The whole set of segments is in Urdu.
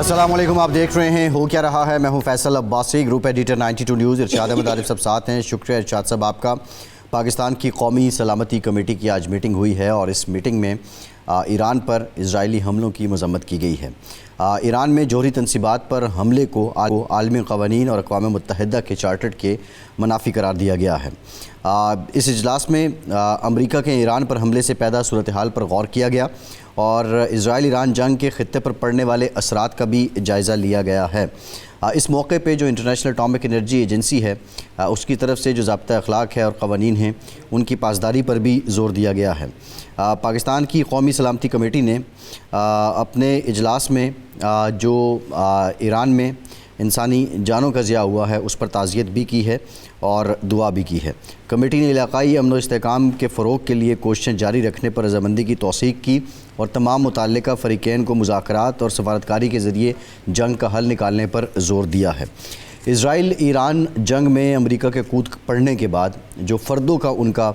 السلام علیکم، آپ دیکھ رہے ہیں ہو کیا رہا ہے۔ میں ہوں Faisal Abbasi, group editor 92 news. Irshad Ahmad Arif sahab ساتھ ہیں۔ شکریہ ارشاد صاحب آپ کا۔ پاکستان کی قومی سلامتی کمیٹی کی آج میٹنگ ہوئی ہے اور اس میٹنگ میں ایران پر اسرائیلی حملوں کی مذمت کی گئی ہے۔ ایران میں جوہری تنصیبات پر حملے کو عالمی قوانین اور اقوام متحدہ کے چارٹر کے منافی قرار دیا گیا ہے۔ اس اجلاس میں امریکہ کے ایران پر حملے سے پیدا صورتحال پر غور کیا گیا اور اسرائیل ایران جنگ کے خطے پر پڑنے والے اثرات کا بھی جائزہ لیا گیا ہے۔ اس موقع پہ جو انٹرنیشنل اٹامک انرجی ایجنسی ہے اس کی طرف سے جو ضابطہ اخلاق ہے اور قوانین ہیں ان کی پاسداری پر بھی زور دیا گیا ہے۔ پاکستان کی قومی سلامتی کمیٹی نے اپنے اجلاس میں جو ایران میں انسانی جانوں کا ضیاع ہوا ہے اس پر تعزیت بھی کی ہے اور دعا بھی کی ہے۔ کمیٹی نے علاقائی امن و استحکام کے فروغ کے لیے کوششیں جاری رکھنے پر رضامندی کی توثیق کی اور تمام متعلقہ فریقین کو مذاکرات اور سفارتکاری کے ذریعے جنگ کا حل نکالنے پر زور دیا ہے۔ اسرائیل ایران جنگ میں امریکہ کے کود پڑنے کے بعد جو فردوں کا ان کا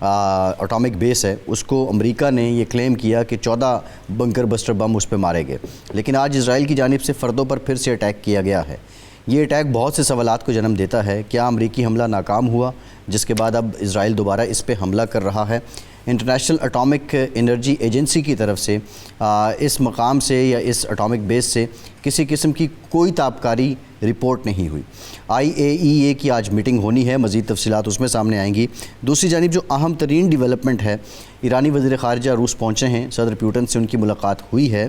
اٹامک بیس ہے اس کو امریکہ نے یہ کلیم کیا کہ 14 بنکر بسٹر بم اس پہ مارے گئے، لیکن آج اسرائیل کی جانب سے فردوں پر پھر سے اٹیک کیا گیا ہے۔ یہ اٹیک بہت سے سوالات کو جنم دیتا ہے۔ کیا امریکی حملہ ناکام ہوا جس کے بعد اب اسرائیل دوبارہ اس پہ حملہ کر رہا ہے؟ انٹرنیشنل اٹامک انرجی ایجنسی کی طرف سے اس مقام سے یا اس اٹامک بیس سے کسی قسم کی کوئی تابکاری رپورٹ نہیں ہوئی۔ IAEA کی آج میٹنگ ہونی ہے، مزید تفصیلات اس میں سامنے آئیں گی۔ دوسری جانب جو اہم ترین ڈیولپمنٹ ہے، ایرانی وزیر خارجہ روس پہنچے ہیں، صدر پیوٹن سے ان کی ملاقات ہوئی ہے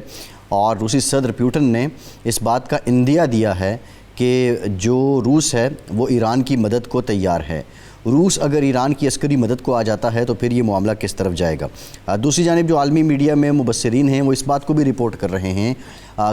اور روسی صدر پیوٹن نے اس بات کا اندیہ دیا ہے کہ جو روس ہے وہ ایران کی مدد کو تیار ہے۔ روس اگر ایران کی عسکری مدد کو آ جاتا ہے تو پھر یہ معاملہ کس طرف جائے گا۔ دوسری جانب جو عالمی میڈیا میں مبصرین ہیں وہ اس بات کو بھی رپورٹ کر رہے ہیں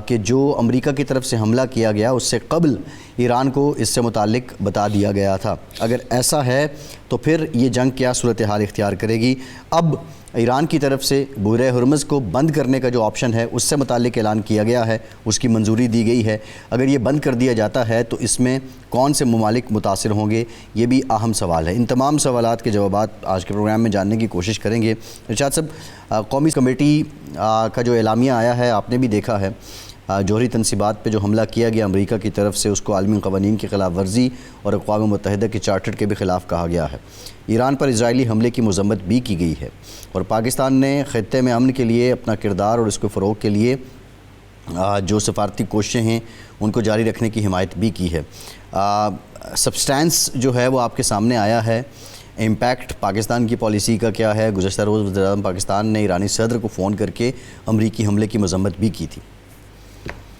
کہ جو امریکہ کی طرف سے حملہ کیا گیا اس سے قبل ایران کو اس سے متعلق بتا دیا گیا تھا۔ اگر ایسا ہے تو پھر یہ جنگ کیا صورتحال اختیار کرے گی؟ اب ایران کی طرف سے بحیرہ ہرمز کو بند کرنے کا جو آپشن ہے اس سے متعلق اعلان کیا گیا ہے، اس کی منظوری دی گئی ہے۔ اگر یہ بند کر دیا جاتا ہے تو اس میں کون سے ممالک متاثر ہوں گے، یہ بھی اہم سوال ہے۔ ان تمام سوالات کے جوابات آج کے پروگرام میں جاننے کی کوشش کریں گے۔ ارشاد صاحب، قومی کمیٹی کا جو اعلامیہ آیا ہے آپ نے بھی دیکھا ہے، جوہری تنصیبات پہ جو حملہ کیا گیا امریکہ کی طرف سے اس کو عالمی قوانین کی خلاف ورزی اور اقوام متحدہ کے چارٹر کے بھی خلاف کہا گیا ہے۔ ایران پر اسرائیلی حملے کی مذمت بھی کی گئی ہے اور پاکستان نے خطے میں امن کے لیے اپنا کردار اور اس کو فروغ کے لیے جو سفارتی کوششیں ہیں ان کو جاری رکھنے کی حمایت بھی کی ہے۔ سبسٹینس جو ہے وہ آپ کے سامنے آیا ہے۔ امپیکٹ پاکستان کی پالیسی کا کیا ہے؟ گزشتہ روز وزیر اعظم پاکستان نے ایرانی صدر کو فون کر کے امریکی حملے کی مذمت بھی کی تھی۔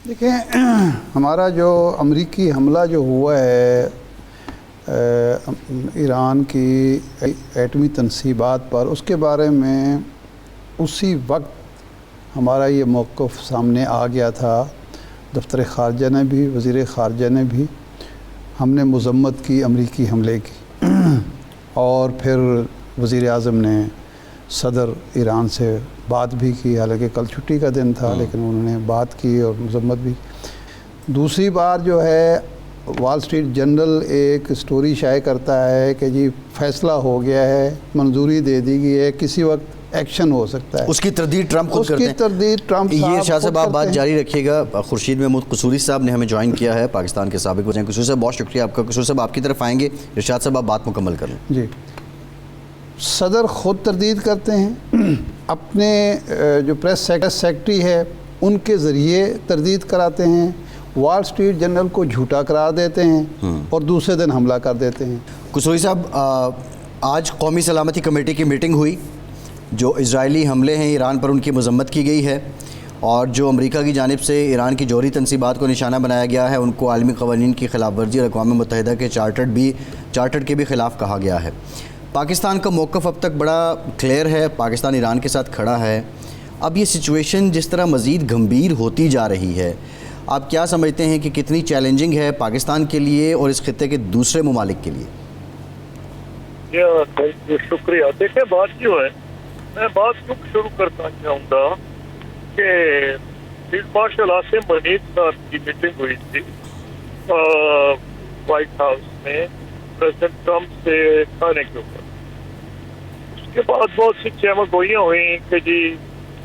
دیکھیں، ہمارا جو امریکی حملہ جو ہوا ہے ایران کی ایٹمی تنصیبات پر، اس کے بارے میں اسی وقت ہمارا یہ موقف سامنے آ گیا تھا۔ دفتر خارجہ نے بھی، وزیر خارجہ نے بھی، ہم نے مذمت کی امریکی حملے کی اور پھر وزیر اعظم نے صدر ایران سے بات بھی کی، حالانکہ کل چھٹی کا دن تھا لیکن انہوں نے بات کی اور مذمت بھی۔ دوسری بار جو ہے وال اسٹریٹ جرنل ایک سٹوری شائع کرتا ہے کہ جی فیصلہ ہو گیا ہے، منظوری دے دی گئی ہے، کسی وقت ایکشن ہو سکتا ہے۔ اس کی تردید ٹرمپ خود کرتے ہیں۔ اس کی تردید ٹرمپ یہ ارشاد صاحب آپ بات جاری رکھیے گا۔ خورشید محمود قصوری صاحب نے ہمیں جوائن کیا ہے، پاکستان کے سابق وزیر۔ قصوری صاحب بہت شکریہ آپ کا۔ قصوری صاحب آپ کی طرف آئیں گے، ارشاد صاحب آپ بات مکمل کر لیں۔ جی، صدر خود تردید کرتے ہیں، اپنے جو پریس سیکرٹری ہے ان کے ذریعے تردید کراتے ہیں، وال اسٹریٹ جرنل کو جھوٹا قرار دیتے ہیں اور دوسرے دن حملہ کر دیتے ہیں۔ قصوری صاحب، آج قومی سلامتی کمیٹی کی میٹنگ ہوئی، جو اسرائیلی حملے ہیں ایران پر ان کی مذمت کی گئی ہے اور جو امریکہ کی جانب سے ایران کی جوہری تنصیبات کو نشانہ بنایا گیا ہے ان کو عالمی قوانین کی خلاف ورزی اور اقوام متحدہ کے چارٹر کے بھی خلاف کہا گیا ہے۔ پاکستان کا موقف اب تک بڑا کلیئر ہے، پاکستان ایران کے ساتھ کھڑا ہے۔ اب یہ سچویشن جس طرح مزید گمبھیر ہوتی جا رہی ہے، آپ کیا سمجھتے ہیں کہ کتنی چیلنجنگ ہے پاکستان کے لیے اور اس خطے کے دوسرے ممالک کے لیے؟ شکریہ۔ دیکھیں بات جو ہے، میں بات کیوں شروع کرنا چاہوں گا کہ فیلڈ مارشل عاصم منیب صاحب کی میٹنگ ہوئی تھی وائٹ ہاؤس میں پریزیڈنٹ ٹرمپ سے کھانے کے اوپر۔ اس کے بعد بہت سی چہمہ گوئیاں ہوئیں کہ جی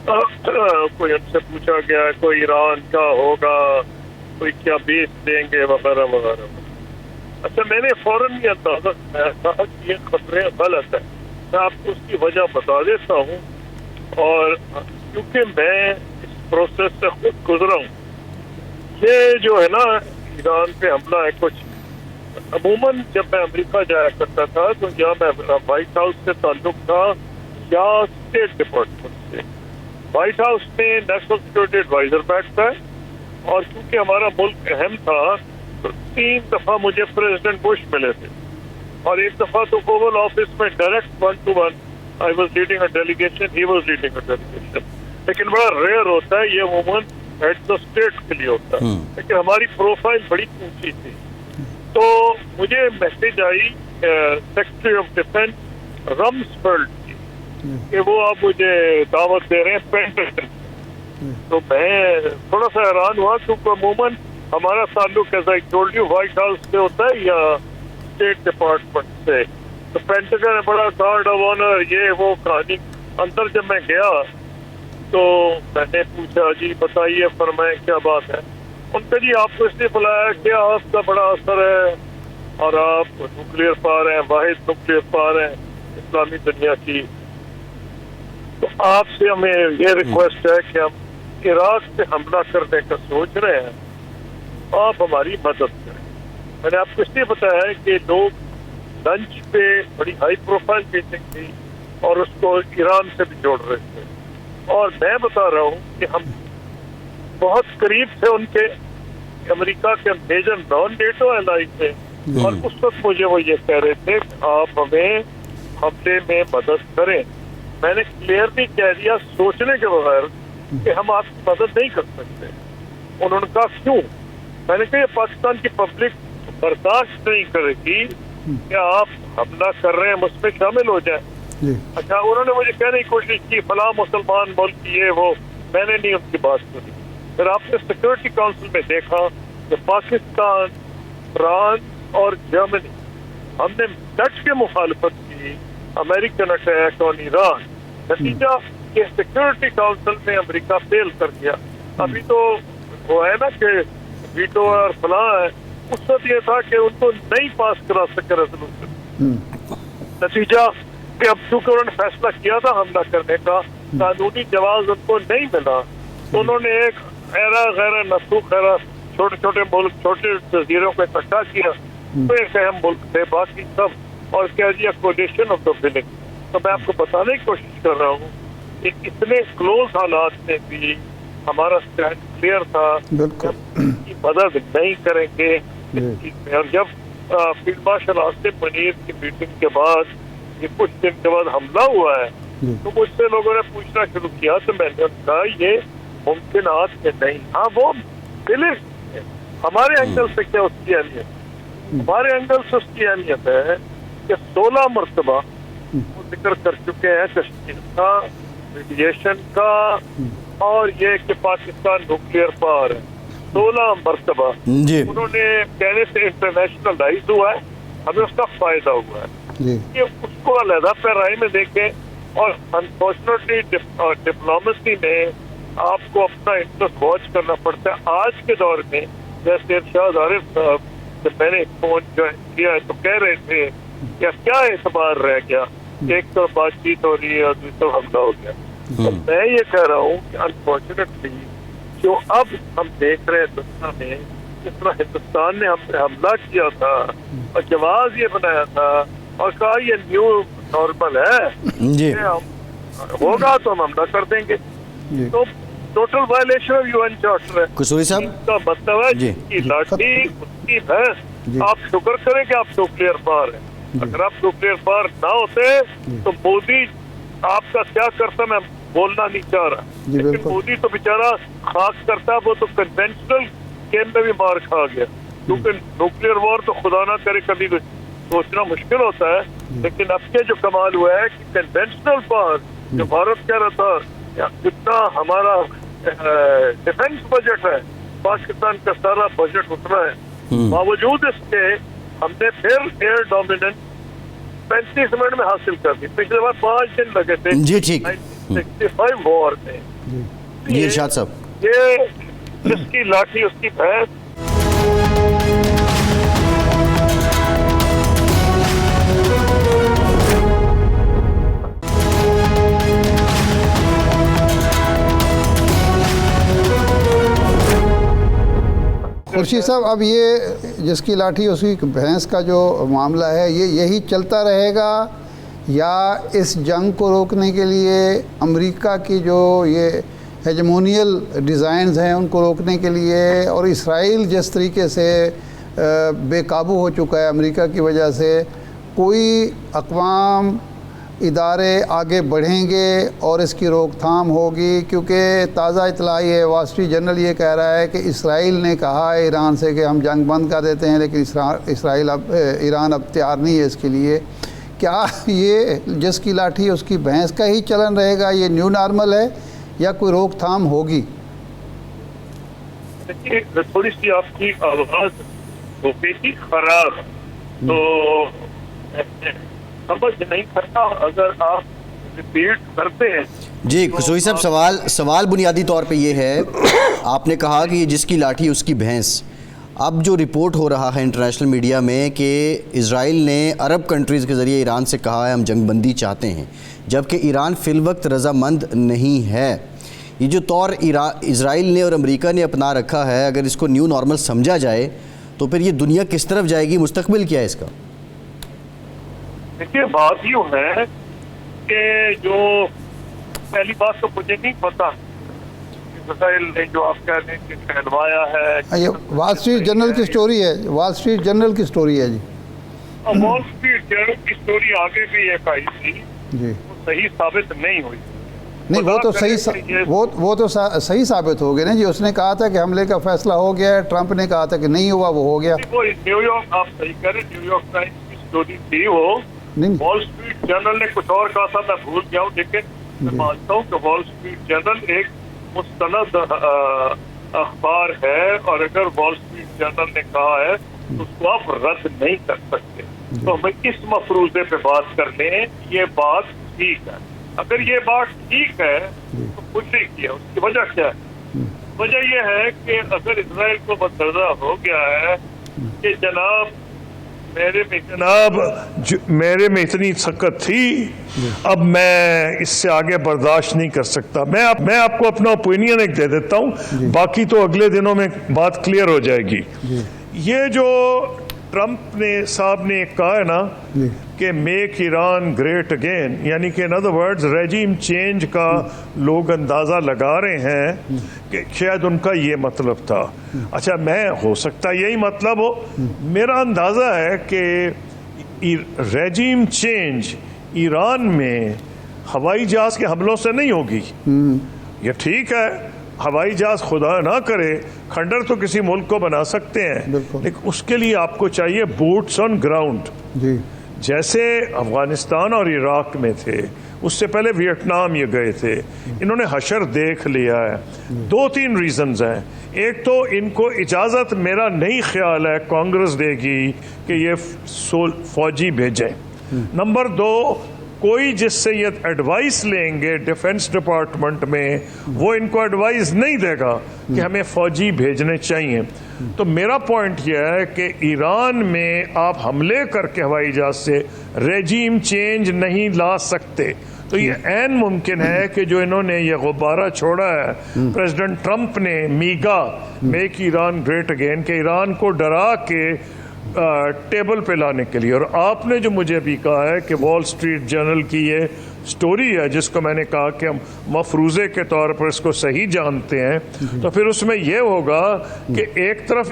کوئی ان سے پوچھا گیا کوئی ایران کا ہوگا, کوئی کیا بیس دیں گے وغیرہ وغیرہ. اچھا میں نے فوراً یہ اندازہ کہا کہ یہ خبریں غلط ہیں. میں آپ کو اس کی وجہ بتا دیتا ہوں, اور کیونکہ میں اس پروسیس سے خود گزرا ہوں. یہ جو ہے نا ایران پہ حملہ ہے, کچھ عموماً جب میں امریکہ جایا کرتا تھا تو یا میں وائٹ ہاؤس سے تعلق تھا یا اسٹیٹ ڈپارٹمنٹ سے. وائٹ ہاؤس میں نیشنل سیکورٹی ایڈوائزر بیٹھتا ہے, اور کیونکہ ہمارا ملک اہم تھا تو 3 دفعہ مجھے پریزیڈنٹ بش ملے تھے, اور ایک دفعہ تو اوول آفس میں direct 1-to-1 I was leading a delegation, he was leading a delegation. لیکن بڑا ریئر ہوتا ہے, یہ عموماً ہیڈ آف اسٹیٹ کے لیے ہوتا ہے. لیکن ہماری پروفائل بڑی اونچی تھی. تو مجھے message I secretary of defence Rumsfeld کی کہ وہ آپ مجھے دعوت دے رہے ہیں پینٹاگن. تو میں تھوڑا سا حیران ہوا, کیونکہ عموماً ہمارا تعلق ایسا ٹولڈ یو وائٹ ہاؤس سے ہوتا ہے یا اسٹیٹ ڈپارٹمنٹ سے. تو پینٹاگن بڑا گارڈ آف آنر یہ وہ کہانی. اندر جب میں گیا تو میں نے پوچھا جی بتائیے فرمائیں کیا بات ہے. ان کا جی آپ کو اس لیے بلایا کہ آپ کا بڑا اثر ہے اور آپ نیوکلیئر پاور ہیں, واحد نیوکلیئر پاور ہیں اسلامی دنیا کی. تو آپ سے ہمیں یہ ریکویسٹ ہے کہ ہم عراق پہ حملہ کرنے کا سوچ رہے ہیں, آپ ہماری مدد کریں. میں نے آپ کو اس لیے بتایا ہے کہ لوگ لنچ پہ بڑی ہائی پروفائل میٹنگ تھی اور اس کو ایران سے بھی جوڑ رہے تھے, اور میں بتا رہا ہوں کہ ہم بہت قریب تھے ان کے. امریکہ کے میجر نان نیٹو الائی تھے, اور اس وقت مجھے وہ یہ کہہ رہے تھے کہ آپ ہمیں حملے میں مدد کریں. میں نے کلیئرلی کہہ دیا سوچنے کے بغیر کہ ہم آپ کی مدد نہیں کر سکتے. انہوں نے کہا کیوں؟ میں نے کہا یہ پاکستان کی پبلک برداشت نہیں کرے گی کہ آپ حملہ کر رہے ہیں, مجھ میں شامل ہو جائیں. اچھا انہوں نے مجھے کہنے کی کوشش کی فلاں مسلمان ملک یہ وہ, میں نے نہیں ان کی بات سنی. پھر آپ نے سیکورٹی کاؤنسل میں دیکھا کہ پاکستان, فرانس اور جرمنی ہم نے ڈٹ کے مخالفت کی امریکن اٹیک آن ایران. نتیجہ کہ سیکورٹی کاؤنسل میں امریکہ فیل کر گیا. ابھی تو وہ ہے نا کہ ویٹو اور فلاں ہے, اس وقت یہ تھا کہ ان کو نہیں پاس کرا سکے ریزولوشن. نتیجہ کہ اب چونکہ انہوں نے فیصلہ کیا تھا حملہ کرنے کا, قانونی جواز ان کو نہیں ملا, تو انہوں نے ایک غیر نسوخ چھوٹے چھوٹے ملک, چھوٹے جزیروں کو اکٹھا کیا. تو ایک اہم ملک تھے باقی سب, اور کہہ دیا کولیشن آف دا ولنگ. تو میں آپ کو بتانے کی کوشش کر رہا ہوں کہ اتنے کلوز حالات میں بھی ہمارا اسٹینڈ کلیئر تھا کی مدد نہیں کریں گے اس چیز میں. اور جب فیلڈ مارشل آصف منیر کی میٹنگ کے بعد یہ کچھ دن کے بعد حملہ ہوا ہے تو مجھ سے لوگوں نے پوچھنا شروع کیا, تو میں نے کہا یہ ممکنات کے نہیں. ہاں وہ دلچسپ ہمارے اینگل سے کیا اس کی اہمیت, ہمارے اینگل سے اس کی اہمیت ہے کہ 16 مرتبہ وہ ذکر کر چکے ہیں کشمیر کا, ریڈیشن کا, اور یہ کہ پاکستان نیوکلیئر پاور ہے. 16 مرتبہ انہوں نے کہنے سے انٹرنیشنلائز ہوا ہے, ہمیں اس کا فائدہ ہوا ہے. یہ اس کو علیحدہ پیرائی میں دیکھیں. اور انفارچونیٹلی ڈپلومیسی میں آپ کو اپنا انٹرسٹ واچ کرنا پڑتا ہے. آج کے دور میں جیسے ارشاد عارف صاحب جب میں نے فون کیا تو کہہ رہے تھے کیا اعتبار رہ گیا, ایک تو بات چیت ہو رہی ہے اور دوسرا حملہ ہو گیا. تو میں یہ کہہ رہا ہوں کہ انفارچونیٹلی جو اب ہم دیکھ رہے ہیں دنیا میں, جس طرح ہندوستان نے ہم پہ حملہ کیا تھا اور جواز یہ بنایا تھا اور کہا یہ نیو نارمل ہے, ہوگا تو ہم حملہ کر دیں گے, تو total violation of U N charter ہے. قصوری صاحب اس کا مطلب ہے جس کی لاٹھی اس کی بھینس. آپ شکر کریں کہ آپ نیوکلیئر پاور ہیں. اگر آپ نیوکلیئر پاور نہ ہوتے تو مودی آپ کا کیا کرتا میں بولنا نہیں چاہ رہا, لیکن مودی تو بیچارہ خاک کرتا, وہ تو کنونشنل گیم میں بھی مار کھا گیا. کیونکہ نیوکلیئر وار تو خدا نہ کرے کبھی سوچنا مشکل ہوتا ہے, لیکن اب کے جو کمال ہوا ہے کہ کنونشنل پاور جو بھارت کہہ رہا تھا جتنا ہمارا ڈیفینس بجٹ ہے پاکستان کا سارا بجٹ اتنا ہے, باوجود اس کے ہم نے پھر ایئر ڈومیننس 35 منٹ میں حاصل کر دی. پچھلے بار 5 دن لگے تھے. 65 وار میں جی ارشاد صاحب، یہ جس کی لاٹھی اس کی بھینس. خورشید صاحب، اب یہ جس کی لاٹھی اس کی بھینس کا جو معاملہ ہے، یہی چلتا رہے گا یا اس جنگ کو روکنے کے لیے امریکہ کی جو یہ ہیجمونیل ڈیزائنز ہیں ان کو روکنے کے لیے، اور اسرائیل جس طریقے سے بے قابو ہو چکا ہے امریکہ کی وجہ سے، کوئی اقوام ادارے آگے بڑھیں گے اور اس کی روک تھام ہوگی؟ کیونکہ تازہ اطلاع ہے، وال اسٹریٹ جرنل یہ کہہ رہا ہے کہ اسرائیل نے کہا ہے ایران سے کہ ہم جنگ بند کر دیتے ہیں، لیکن ایران اب تیار نہیں ہے اس کے لیے. کیا یہ جس کی لاٹھی اس کی بھینس کا ہی چلن رہے گا، یہ نیو نارمل ہے یا کوئی روک تھام ہوگی؟ دیکھیے، تھوڑی سی آپ کی آواز ہو گئی تھی خراب، تو سمجھ نہیں کرتا. اگر آپ ریپیٹ کرتے ہیں. جی قصوری صاحب، سوال بنیادی طور پہ یہ ہے، آپ نے کہا کہ یہ جس کی لاٹھی اس کی بھینس. اب جو رپورٹ ہو رہا ہے انٹرنیشنل میڈیا میں کہ اسرائیل نے عرب کنٹریز کے ذریعے ایران سے کہا ہے ہم جنگ بندی چاہتے ہیں، جبکہ ایران فی الوقت رضامند نہیں ہے. یہ جو طور اسرائیل نے اور امریکہ نے اپنا رکھا ہے، اگر اس کو نیو نارمل سمجھا جائے تو پھر یہ دنیا کس طرف جائے گی؟ مستقبل کیا ہے اس کا؟ دیکھیے، بات یوں ہے کہ جو پہلی بات تو مجھے نہیں پتا اسرائیل نے جو آپ کہتے ہیں کہ کہلوایا ہے. یہ وال اسٹریٹ جرنل کی سٹوری ہے، وال اسٹریٹ جرنل کی سٹوری ہے. جی وال اسٹریٹ جرنل کی سٹوری آگے بھی ایک آئی تھی، جی وہ صحیح ثابت نہیں ہوئی. نہیں، وہ تو صحیح ثابت ہو گیا نا جی. اس نے کہا تھا کہ حملے کا فیصلہ ہو گیا ہے، ٹرمپ نے کہا تھا کہ نہیں ہوا، وہ ہو گیا. وہ نیو یارک، آپ صحیح کہہ رہے، نیو یارک ٹائمز کی سٹوری تھی وہ. وال اسٹریٹ جرنل نے کچھ اور کہا تھا، میں بھول گیا ہوں، لیکن میں مانتا ہوں کہ وال اسٹریٹ جرنل ایک مستند اخبار ہے، اور اگر وال اسٹریٹ جرنل نے کہا ہے تو اس کو آپ رد نہیں کر سکتے. تو ہمیں اس مفروضے پہ بات کر لیں، یہ بات ٹھیک ہے. اگر یہ بات ٹھیک ہے تو کچھ نہیں کیا. اس کی وجہ کیا ہے؟ وجہ یہ ہے کہ اگر اسرائیل کو مندرجہ ہو گیا ہے کہ جناب میرے میں اتنی سکت تھی، اب میں اس سے آگے برداشت نہیں کر سکتا. میں آپ کو اپنا اوپینین ایک دے دیتا ہوں، باقی تو اگلے دنوں میں بات کلیئر ہو جائے گی. یہ جو ٹرمپ صاحب نے کہا ہے نا کہ میک ایران گریٹ اگین، یعنی کہ in other words regime change کا لوگ اندازہ لگا رہے ہیں کہ شاید ان کا یہ مطلب تھا. اچھا، میں ہو سکتا یہی مطلب ہو. میرا اندازہ ہے کہ ریجیم چینج ایران میں ہوائی جہاز کے حملوں سے نہیں ہوگی. یہ ٹھیک ہے، ہوائی جہاز خدا نہ کرے کھنڈر تو کسی ملک کو بنا سکتے ہیں، لیکن اس کے لیے آپ کو چاہیے بوٹس آن گراؤنڈ. جیسے افغانستان اور عراق میں تھے، اس سے پہلے ویتنام یہ گئے تھے، انہوں نے حشر دیکھ لیا ہے. 2-3 ریزنز ہیں. ایک تو ان کو اجازت میرا نہیں خیال ہے کانگریس دے گی کہ یہ فوجی بھیجیں. نمبر 2، کوئی جس سے یہ ایڈوائس لیں گے ڈیفنس ڈپارٹمنٹ میں، وہ ان کو ایڈوائس نہیں دے گا کہ ہمیں فوجی بھیجنے چاہیے. تو میرا پوائنٹ یہ ہے کہ ایران میں آپ حملے کر کے ہوائی جہاز سے ریجیم چینج نہیں لا سکتے. تو یہ عین ممکن ہے کہ جو انہوں نے یہ غبارہ چھوڑا ہے پریزیڈنٹ ٹرمپ نے، mega make Iran great again, کہ ایران کو ڈرا کے ٹیبل پہ لانے کے لیے. اور آپ نے جو مجھے بھی کہا ہے کہ وال اسٹریٹ جرنل کی یہ سٹوری ہے جس کو میں نے کہا کہ ہم مفروضے کے طور پر اس کو صحیح جانتے ہیں، تو پھر اس میں یہ ہوگا کہ ایک طرف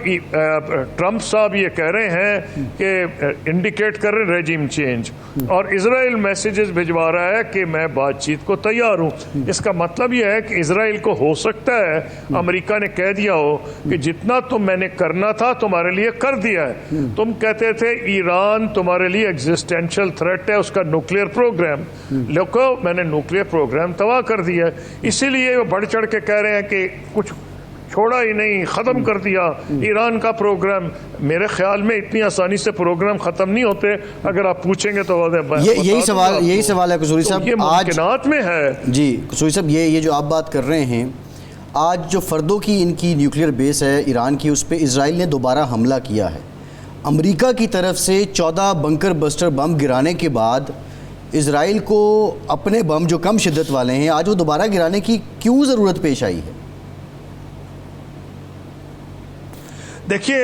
ٹرمپ صاحب یہ کہہ رہے ہیں کہ انڈیکیٹ کر رہے ہیں ریجیم چینج، اور اسرائیل میسیجز بھجوا رہا ہے کہ میں بات چیت کو تیار ہوں. اس کا مطلب یہ ہے کہ اسرائیل کو ہو سکتا ہے امریکہ نے کہہ دیا ہو کہ جتنا میں نے کرنا تھا تمہارے لیے کر دیا ہے. تم کہتے تھے ایران تمہارے لیے ایگزسٹینشل تھریٹ ہے، اس کا نیوکلیئر پروگرام، میں نے نیوکلیئر پروگرام تباہ کر دیا. اسی لیے وہ بڑھ چڑھ کے کہہ رہے ہیں کہ کچھ چھوڑا ہی نہیں، ختم کر دیا ایران کا پروگرام. میرے خیال میں اتنی آسانی سے پروگرام ختم نہیں ہوتے. اگر آپ پوچھیں گے تو یہی سوال ہے قصوری صاحب. یہ ممکنات میں ہے. جی قصوری صاحب، یہ جو آپ بات کر رہے ہیں، آج جو فردوں کی ان کی نیوکلیئر بیس ہے ایران کی، اس پہ اسرائیل نے دوبارہ حملہ کیا ہے. امریکہ کی طرف سے 14 بنکر بسٹر بم گرانے کے بعد اسرائیل کو اپنے بم جو کم شدت والے ہیں آج وہ دوبارہ گرانے کی کیوں ضرورت پیش آئی ہے؟ دیکھیے،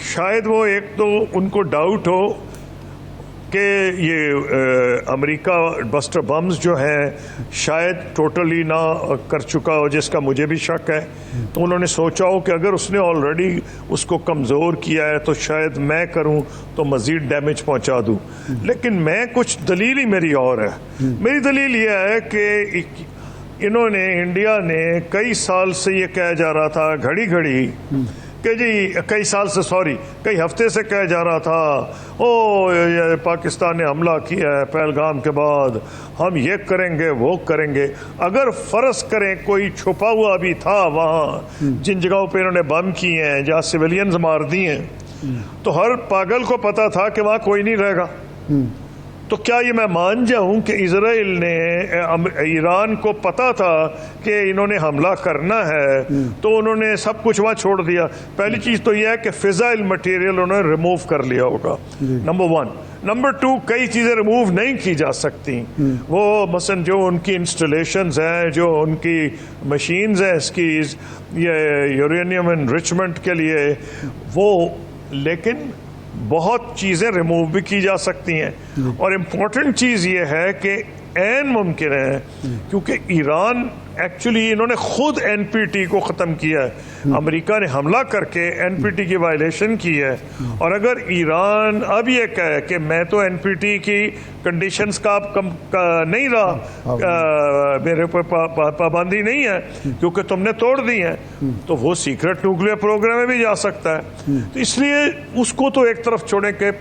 شاید وہ ایک تو ان کو ڈاؤٹ ہو کہ یہ امریکہ بسٹر بمز جو ہیں شاید ٹوٹلی نہ کر چکا ہو، جس کا مجھے بھی شک ہے. تو انہوں نے سوچا ہو کہ اگر اس نے آلریڈی اس کو کمزور کیا ہے تو شاید میں کروں تو مزید ڈیمیج پہنچا دوں. لیکن میں کچھ دلیل ہی میری اور ہے. میری دلیل یہ ہے کہ انہوں نے، انڈیا نے کئی سال سے یہ کہا جا رہا تھا، گھڑی گھڑی کہ جی کئی ہفتے سے کہا جا رہا تھا پاکستان نے حملہ کیا ہے پہلگام کے بعد، ہم یہ کریں گے وہ کریں گے. اگر فرض کریں کوئی چھپا ہوا بھی تھا وہاں جن جگہوں پہ انہوں نے بم کیے ہیں، جہاں سویلینز مار دیے ہیں، تو ہر پاگل کو پتا تھا کہ وہاں کوئی نہیں رہے گا. تو کیا یہ میں مان جاؤں کہ اسرائیل نے، ایران کو پتا تھا کہ انہوں نے حملہ کرنا ہے تو انہوں نے سب کچھ وہاں چھوڑ دیا؟ پہلی چیز تو یہ ہے کہ فضائل مٹیریل انہوں نے ریموو کر لیا ہوگا، نمبر 1. نمبر 2، کئی چیزیں ریموو نہیں کی جا سکتی. وہ مثلا جو ان کی انسٹالیشنز ہیں، جو ان کی مشینز ہیں اس کی یہ یورینیم انریچمنٹ کے لیے، وہ، لیکن بہت چیزیں ریموو بھی کی جا سکتی ہیں. اور امپورٹنٹ چیز یہ ہے کہ عین ممکن ہے، کیونکہ ایران ایکچولی انہوں نے خود این پی ٹی کو ختم کیا ہے. امریکہ نے حملہ کر کے این پی ٹی کی وائلیشن کی ہے. اور اگر ایران اب یہ کہے کہ میں تو این پی ٹی کی کنڈیشنز کا نہیں رہا، میرے اوپر پابندی نہیں ہے کیونکہ تم نے توڑ دی ہیں، تو وہ سیکرٹ نیوکلیئر پروگرام میں بھی جا سکتا ہے. تو اس لیے اس کو تو ایک طرف چھوڑیں کہ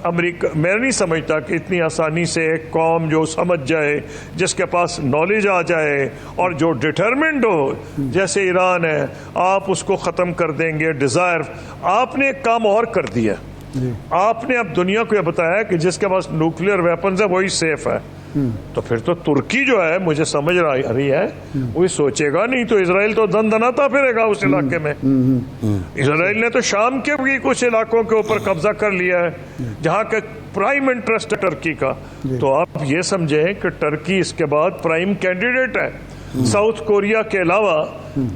امریکہ، میں نہیں سمجھتا کہ اتنی آسانی سے ایک قوم جو سمجھ جائے، جس کے پاس نالج آ جائے اور جو ڈٹرمنڈ ہو جیسے ایران ہے، آپ اس کو ختم کر دیں گے. ڈیزائر، آپ نے ایک کام اور کر دیا. آپ نے اب دنیا کو یہ بتایا کہ جس کے پاس نیوکلیئر ویپنز ہے وہی سیف ہے. تو پھر تو ترکی جو ہے، مجھے سمجھ رہی ہے، وہی سوچے گا نہیں تو اسرائیل تو دن دناتا پھرے گا اس علاقے میں. اسرائیل نے تو شام کے بھی کچھ علاقوں کے اوپر قبضہ کر لیا ہے جہاں کا پرائم انٹرسٹ ہے ٹرکی کا. تو آپ یہ سمجھیں کہ ٹرکی اس کے بعد پرائم کینڈیڈیٹ ہے ساؤتھ کوریا کے علاوہ،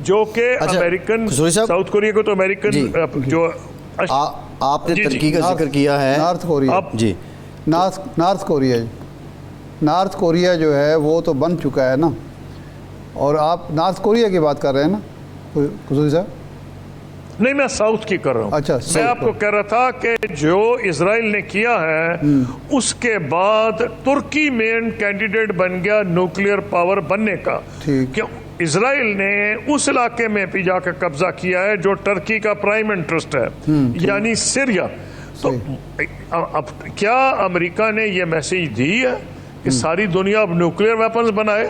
جو کہ امریکن، ساؤتھ کوریا کو تو امریکن جو آپ نے ترکی کا ذکر کیا ہے، نارتھ کوریا، جی نارتھ کوریا جو ہے وہ تو بن چکا ہے نا. اور آپ نارتھ کوریا کی بات کر رہے ہیں نا قصوری صاحب؟ نہیں، میں ساؤتھ کی کر رہا ہوں. اچھا، میں آپ کو کہہ رہا تھا کہ جو اسرائیل نے کیا ہے اس کے بعد ترکی مین کینڈیڈیٹ بن گیا نیوکلیئر پاور بننے کا. کہ اسرائیل نے اس علاقے میں بھی جا کے قبضہ کیا ہے جو ٹرکی کا پرائم انٹرسٹ ہے، یعنی سیریا. تو اب کیا امریکہ نے یہ میسج دی ہے کہ ساری دنیا اب نیوکلیئر ویپنز بنائے؟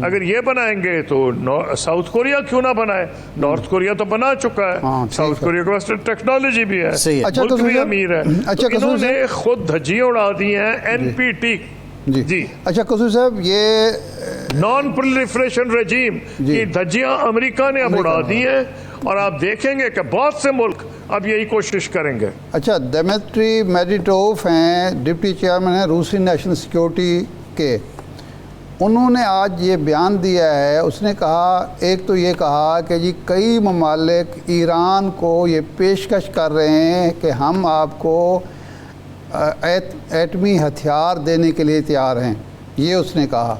اگر یہ بنائیں گے تو ساؤتھ کوریا کیوں نہ بنائے؟ نارتھ کوریا تو بنا چکا ہے، ساؤتھ کوریا کے پاس ٹیکنالوجی بھی ہے، ملک بھی امیر ہے. انہوں نے خود دھجیاں اڑا دی ہیں این پی ٹی. جی اچھا قصوری صاحب، یہ نان پرولیفریشن رجیم کی دھجیاں امریکہ نے اب اڑا دی ہیں، اور آپ دیکھیں گے کہ بہت سے ملک اب یہی کوشش کریں گے. اچھا، دمیٹری میڈویڈوف ہیں، ڈپٹی چیئرمین ہیں روسی نیشنل سیکیورٹی کے. انہوں نے آج یہ بیان دیا ہے. اس نے کہا، ایک تو یہ کہا کہ جی کئی ممالک ایران کو یہ پیشکش کر رہے ہیں کہ ہم آپ کو ایٹمی ہتھیار دینے کے لیے تیار ہیں، یہ اس نے کہا.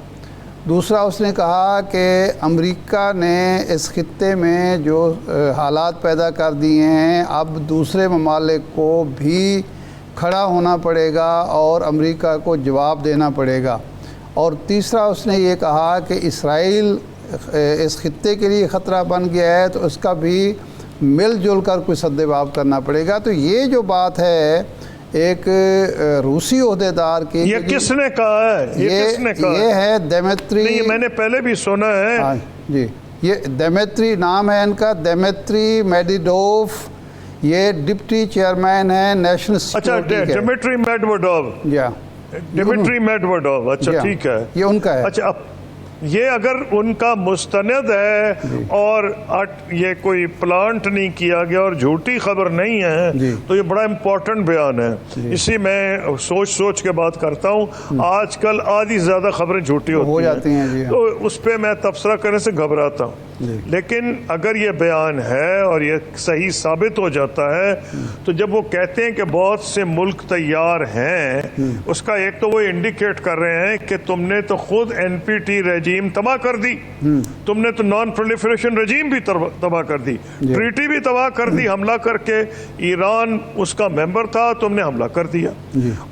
دوسرا اس نے کہا کہ امریکہ نے اس خطے میں جو حالات پیدا کر دیے ہیں، اب دوسرے ممالک کو بھی کھڑا ہونا پڑے گا اور امریکہ کو جواب دینا پڑے گا. اور تیسرا اس نے یہ کہا کہ اسرائیل اس خطے کے لیے خطرہ بن گیا ہے تو اس کا بھی مل جل کر کوئی سد جواب کرنا پڑے گا. تو یہ جو بات ہے ایک روسی عہدیدار کی، یہ کس نے کہا ہے؟ یہ کس نے کہا؟ یہ ہے دمیٹری. نہیں، میں نے پہلے بھی سنا ہے. جی یہ دیمیتری نام ہے ان کا، دیمیتری میڈویڈوف، یہ ڈپٹی چیئرمین ہے نیشنل اچھا سیکورٹی ڈمیٹری میڈویڈوف، ڈمیٹری میڈویڈوف، اچھا ٹھیک ہے، یہ ان کا ہے۔ اچھا یہ اگر ان کا مستند ہے اور یہ کوئی پلانٹ نہیں کیا گیا اور جھوٹی خبر نہیں ہے تو یہ بڑا امپورٹنٹ بیان ہے، اسی میں سوچ کے بات کرتا ہوں۔ آج کل آدھی زیادہ خبریں جھوٹی ہوتی ہیں تو اس پہ میں تبصرہ کرنے سے گھبراتا ہوں، لیکن اگر یہ بیان ہے اور یہ صحیح ثابت ہو جاتا ہے تو جب وہ کہتے ہیں کہ بہت سے ملک تیار ہیں، اس کا ایک تو وہ انڈیکیٹ کر رہے ہیں کہ تم نے تو خود NPT رجیم تباہ کر دی، تم نے تو نان پرولیفریشن رجیم بھی تباہ کر دی، ٹریٹی بھی تباہ کر دی حملہ کر کے، ایران اس کا ممبر تھا، تم نے حملہ کر دیا،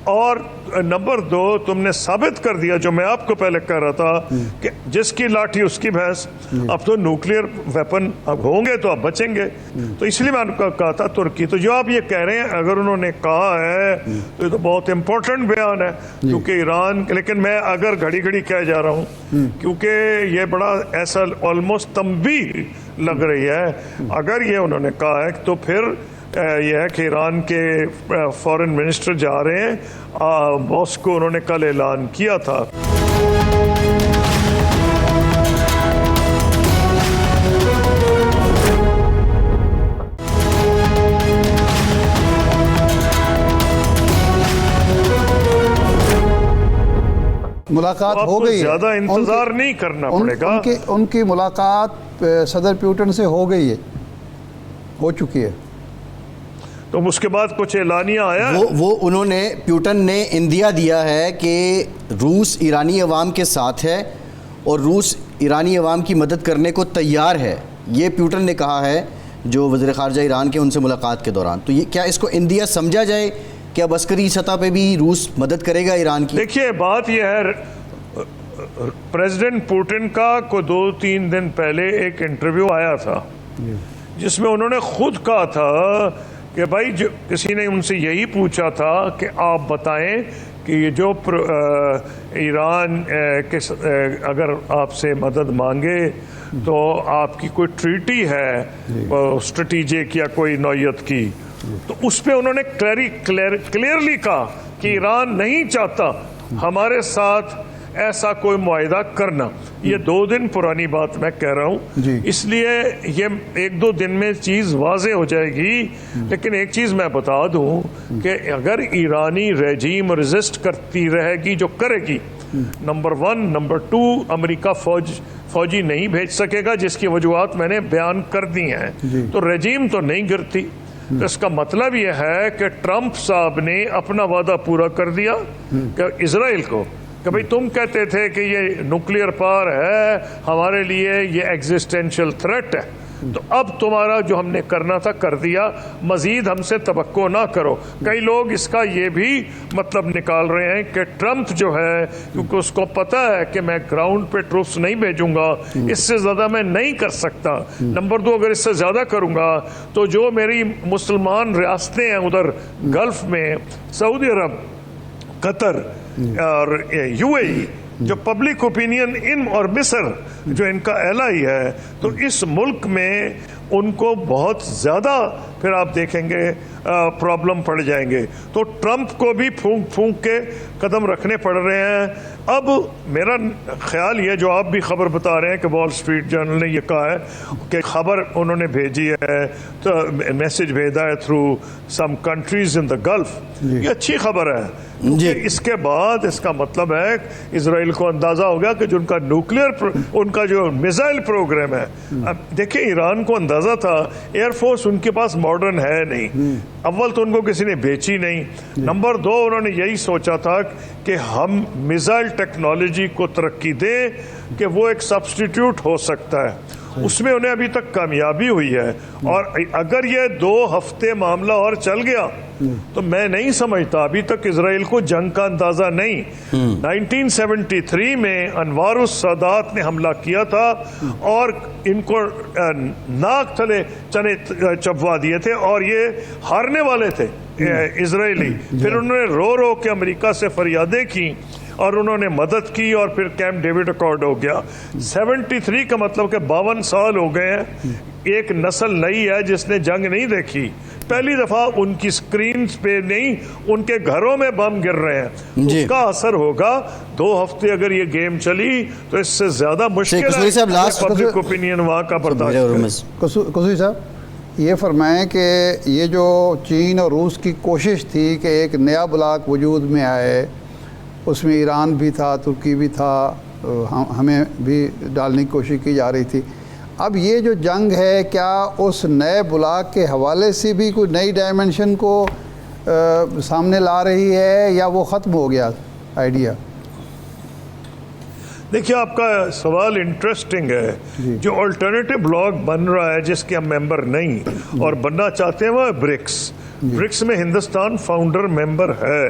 اور نمبر 2 تم نے ثابت کر دیا جو میں آپ کو پہلے کہہ رہا تھا کہ جس کی لاٹھی اس کی بھینس، اب تو نیوکلیئر ویپن اب ہوں گے تو اب بچیں گے، تو اس لیے میں نے کہا تھا ترکی، تو جو آپ یہ کہہ رہے ہیں اگر انہوں نے کہا ہے تو یہ تو بہت امپورٹنٹ بیان ہے، کیونکہ ایران، لیکن میں اگر گھڑی گھڑی کہہ جا رہا ہوں کیونکہ یہ بڑا ایسا آلموسٹ تنبیہ لگ رہی ہے، اگر یہ انہوں نے کہا ہے تو پھر یہ ہے کہ ایران کے فارن منسٹر جا رہے ہیں ماسکو، انہوں نے کل اعلان کیا تھا۔ ملاقات ہو گئی ہے، زیادہ انتظار نہیں کرنا پڑے گا، ان کی ملاقات صدر پیوٹن سے ہو گئی ہے، ہو چکی ہے، تو اس کے بعد کچھ اعلانیہ آیا، وہ انہوں نے، پیوٹن نے اندیا دیا ہے کہ روس ایرانی عوام کے ساتھ ہے اور روس ایرانی عوام کی مدد کرنے کو تیار ہے، یہ پیوٹن نے کہا ہے جو وزیر خارجہ ایران کے ان سے ملاقات کے دوران، تو یہ کیا اس کو اندیا سمجھا جائے کہ اب عسکری سطح پہ بھی روس مدد کرے گا ایران کی؟ دیکھیے بات یہ ہے، پریزیڈنٹ پوٹن کا کو 2-3 دن پہلے ایک انٹرویو آیا تھا جس میں انہوں نے خود کہا تھا کہ بھائی کسی نے ان سے یہی پوچھا تھا کہ آپ بتائیں کہ یہ جو ایران اگر آپ سے مدد مانگے تو آپ کی کوئی ٹریٹی ہے اسٹریٹجک یا کوئی نوعیت کی، تو اس پہ انہوں نے کلیئرلی کہا کہ ایران نہیں چاہتا ہمارے ساتھ ایسا کوئی معاہدہ کرنا، یہ 2 دن پرانی بات میں کہہ رہا ہوں، اس لیے یہ 1-2 دن میں چیز واضح ہو جائے گی، لیکن ایک چیز میں بتا دوں کہ اگر ایرانی رجیم ریزسٹ کرتی رہے گی جو کرے گی، نمبر 1، نمبر 2 امریکہ فوجی نہیں بھیج سکے گا، جس کی وجوہات میں نے بیان کر دی ہیں، تو رجیم تو نہیں گرتی، اس کا مطلب یہ ہے کہ ٹرمپ صاحب نے اپنا وعدہ پورا کر دیا کہ اسرائیل کو کہ بھئی تم کہتے تھے کہ یہ نیوکلیئر پاور ہے ہمارے لیے، یہ ایگزسٹینشل تھریٹ ہے، تو اب تمہارا جو ہم نے کرنا تھا کر دیا، مزید ہم سے توقع نہ کرو۔ کئی لوگ اس کا یہ بھی مطلب نکال رہے ہیں کہ ٹرمپ جو ہے کیونکہ اس کو پتا ہے کہ میں گراؤنڈ پہ ٹروپس نہیں بھیجوں گا، اس سے زیادہ میں نہیں کر سکتا، نمبر 2 اگر اس سے زیادہ کروں گا تو جو میری مسلمان ریاستیں ہیں ادھر گلف میں، سعودی عرب، قطر اور UAE، جو پبلک اوپینین اور مصر جو ان کا ایلائی ہے، تو اس ملک میں ان کو بہت زیادہ پھر آپ دیکھیں گے پرابلم پڑ جائیں گے، تو ٹرمپ کو بھی پھونک کے قدم رکھنے پڑ رہے ہیں۔ اب میرا خیال یہ جو آپ بھی خبر بتا رہے ہیں کہ وال اسٹریٹ جرنل نے یہ کہا ہے کہ خبر انہوں نے بھیجی ہے، تو میسج بھیجا ہے تھرو سم کنٹریز ان دا گلف، یہ اچھی خبر ہے، کیونکہ اس کے بعد اس کا مطلب ہے اسرائیل کو اندازہ ہو گیا کہ جو ان کا نیوکلیئر ان کا جو میزائل پروگرام ہے، اب دیکھیں ایران کو اندازہ تھا ایئر فورس ان کے پاس ماڈرن ہے نہیں، اول تو ان کو کسی نے بیچی نہیں، نمبر 2 انہوں نے یہی سوچا تھا کہ ہم میزائل ٹیکنالوجی کو ترقی دیں کہ وہ ایک سبسٹیٹیوٹ ہو سکتا ہے، اس میں انہیں ابھی تک کامیابی ہوئی ہے، اور اگر یہ 2 ہفتے معاملہ اور چل گیا تو میں نہیں سمجھتا، ابھی تک اسرائیل کو جنگ کا اندازہ نہیں۔ 1973 میں انوار السادات نے حملہ کیا تھا اور ان کو ناک تلے چنے چبوا دیے تھے اور یہ ہارنے والے تھے اسرائیلی، پھر انہوں نے رو کے امریکہ سے فریادیں کی اور انہوں نے مدد کی اور پھر کیمپ ڈیوڈ اکارڈ ہو گیا. 73 کا مطلب کہ 52 سال ہو گئے ہیں. ایک نسل نئی ہے جس نے جنگ نہیں دیکھی. پہلی دفعہ ان کی سکرینز پہ نہیں، ان کے گھروں میں بم گر رہے ہیں. اس کا اثر ہوگا. 2 ہفتے اگر یہ گیم چلی تو اس سے زیادہ مشکل ہے پبلک اوپینین وہاں کا برداشت. قصوری صاحب یہ فرمائیں کہ یہ جو چین اور روس کی کوشش تھی کہ ایک نیا بلاک وجود میں آئے، اس میں ایران بھی تھا، ترکی بھی تھا، ہمیں بھی ڈالنے کی کوشش کی جا رہی تھی. اب یہ جو جنگ ہے کیا اس نئے بلاک کے حوالے سے بھی کوئی نئی ڈائمنشن کو سامنے لا رہی ہے یا وہ ختم ہو گیا آئیڈیا؟ دیکھیے آپ کا سوال انٹرسٹنگ ہے. جو الٹرنیٹو بلاک بن رہا ہے جس کے ہم ممبر نہیں اور بننا چاہتے ہیں وہ ہے برکس. برکس میں ہندوستان فاؤنڈر ممبر ہے.